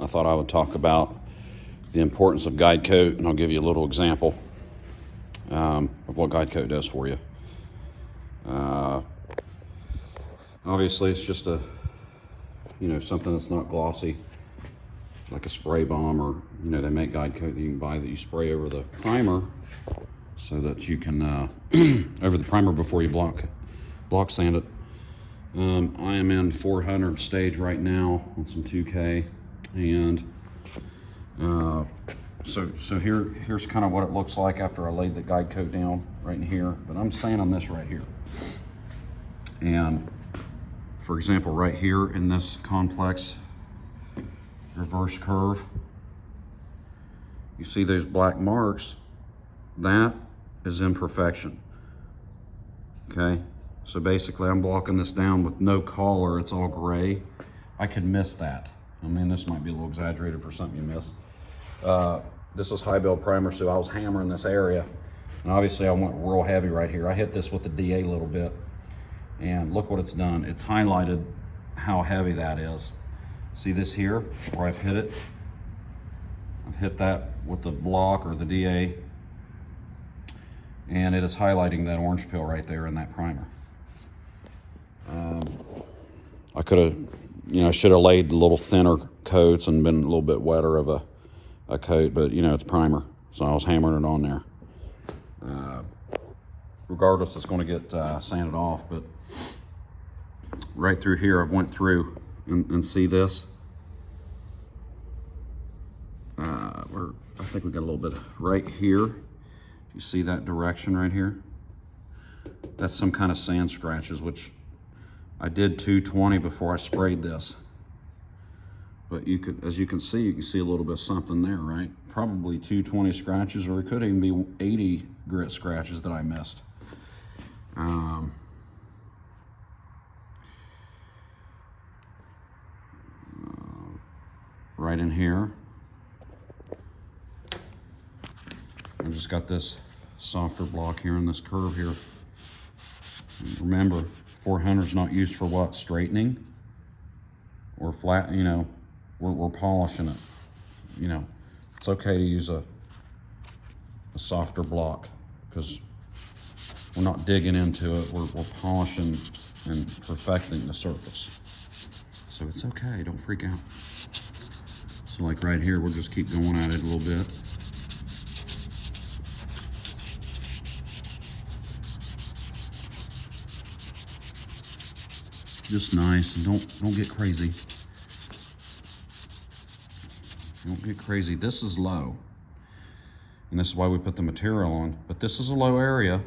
thought I would talk about the importance of guide coat, and I'll give you a little example of what guide coat does for you. Obviously, it's just something that's not glossy, like a spray bomb, or they make guide coat that you can buy that you spray over the primer, so that you can over the primer before you block sand it. I am in 400 stage right now on some 2K, and so here's kind of what it looks like after I laid the guide coat down right in here. But I'm sanding this right here, and for example, right here in this complex reverse curve, you see those black marks. That is imperfection. Okay, so basically I'm blocking this down with no collar. It's all gray. I could miss that. I mean, this might be a little exaggerated for something you missed. This is high build primer, so I was hammering this area, and obviously I went real heavy right here. I hit this with the DA a little bit, and look what it's done. It's highlighted how heavy that is. See this here where I've hit it? I've hit that with the block or the DA, and it is highlighting that orange peel right there in that primer. I could have, I should have laid a little thinner coats and been a little bit wetter of a coat, but it's primer, so I was hammering it on there. Regardless, it's going to get sanded off, but right through here I've went through and see this. I think we got a little bit right here. You see that direction right here? That's some kind of sand scratches, which I did 220 before I sprayed this. But as you can see a little bit of something there, right? Probably 220 scratches, or it could even be 80 grit scratches that I missed. Right in here. I just got this softer block here in this curve here. And remember, 400 is not used for what? Straightening or flat, we're polishing it. It's okay to use a softer block, because we're not digging into it, we're polishing and perfecting the surface. So it's okay, don't freak out. So like right here, we'll just keep going at it a little bit. Just nice, and don't get crazy. Don't get crazy. This is low, and this is why we put the material on, but this is a low area.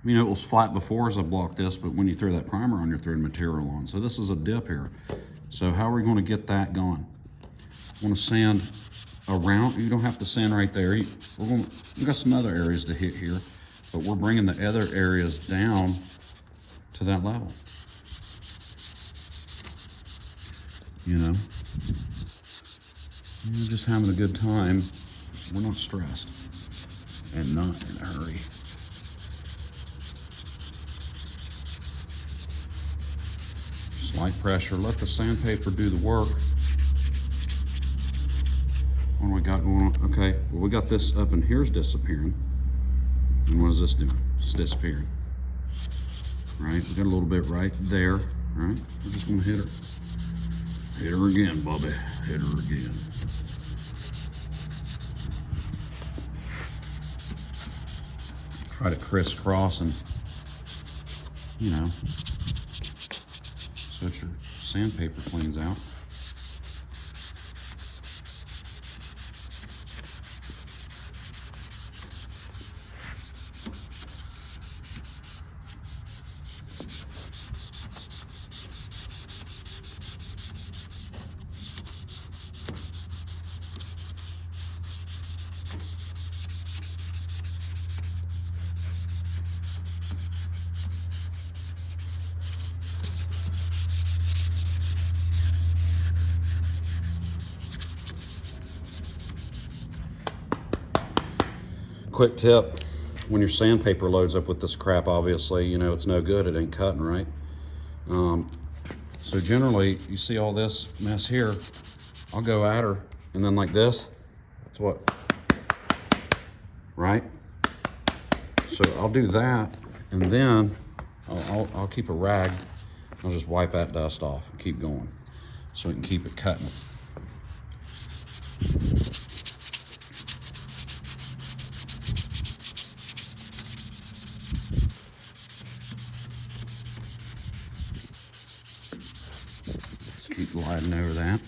It was flat before as I blocked this, but when you throw that primer on, you're throwing material on. So this is a dip here. So how are we going to get that going? I want to sand around. You don't have to sand right there. We've got some other areas to hit here, but we're bringing the other areas down to that level. We're just having a good time. We're not stressed and not in a hurry. Slight pressure. Let the sandpaper do the work. What do we got going on? Okay, well, we got this up in here's disappearing. And what does this do? It's disappearing. Right, we got a little bit right there. Right, we're just gonna hit her. Hit her again, Bobby. Hit her again. Try to crisscross and, so that your sandpaper cleans out. Quick tip, when your sandpaper loads up with this crap, obviously, it's no good. It ain't cutting right. So generally, you see all this mess here, I'll go at her, and then like this, that's what, right? So I'll do that, and then I'll keep a rag. I'll just wipe that dust off and keep going, so we can keep it cutting. Let's keep gliding over that.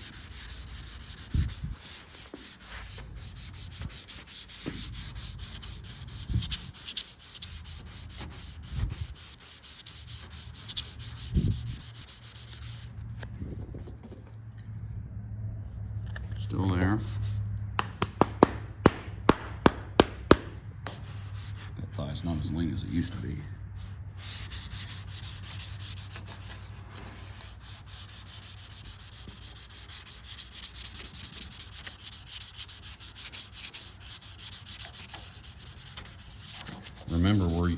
Still there. That thigh's not as lean as it used to be. Remember, we're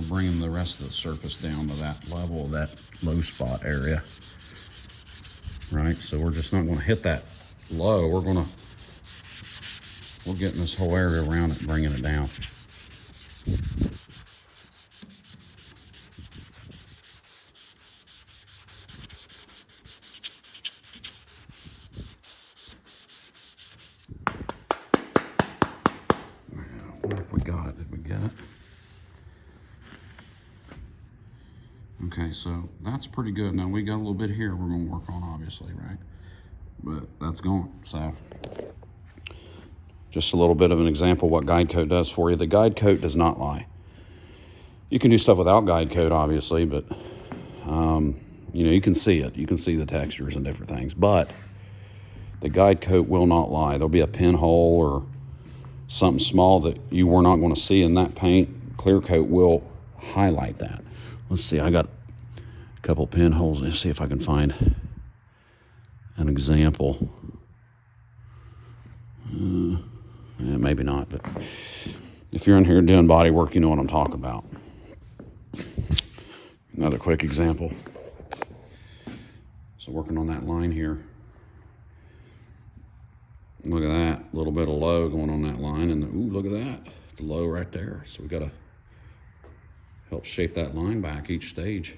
bringing the rest of the surface down to that level, that low spot area, right? So we're just not going to hit that low. We're getting this whole area around it and bringing it down. I wonder if we got it. Did we get it? Okay, so that's pretty good. Now we got a little bit here we're going to work on, obviously, right? But that's going. So just a little bit of an example what guide coat does for you. The guide coat does not lie. You can do stuff without guide coat, obviously, but you know, you can see it. You can see the textures and different things, but the guide coat will not lie. There'll be a pinhole or something small that you were not going to see in that paint. Clear coat will highlight that. Let's see, I got a couple pinholes. Let's see if I can find an example. Yeah, maybe not, but if you're in here doing body work, you know what I'm talking about. Another quick example. So working on that line here. Look at that, a little bit of low going on that line, and ooh, look at that. It's a low right there. So we gotta help shape that line back each stage.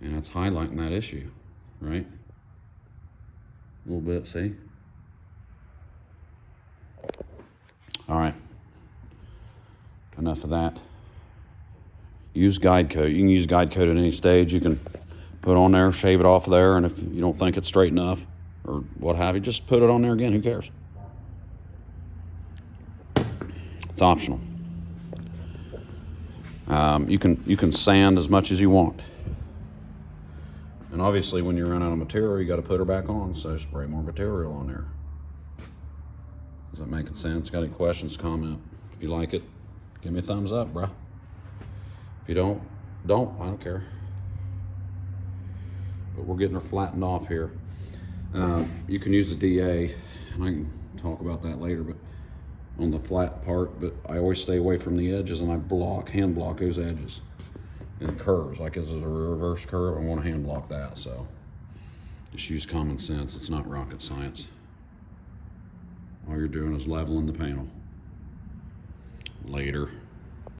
And it's highlighting that issue, right? A little bit, see? All right, enough of that. Use guide coat. You can use guide coat at any stage. You can put on there, shave it off of there, and if you don't think it's straight enough or what have you, just put it on there again. Who cares? It's optional. You can sand as much as you want. And obviously when you run out of material, you got to put her back on, so spray more material on there. Is that making sense? Got any questions, comment. If you like it, give me a thumbs up, bruh. If you don't, I don't care. But we're getting her flattened off here. You can use the DA, and I can talk about that later, but on the flat part, but I always stay away from the edges, and I hand block those edges and curves. Like as a reverse curve, I want to hand block that. So just use common sense. It's not rocket science. All you're doing is leveling the panel. Later.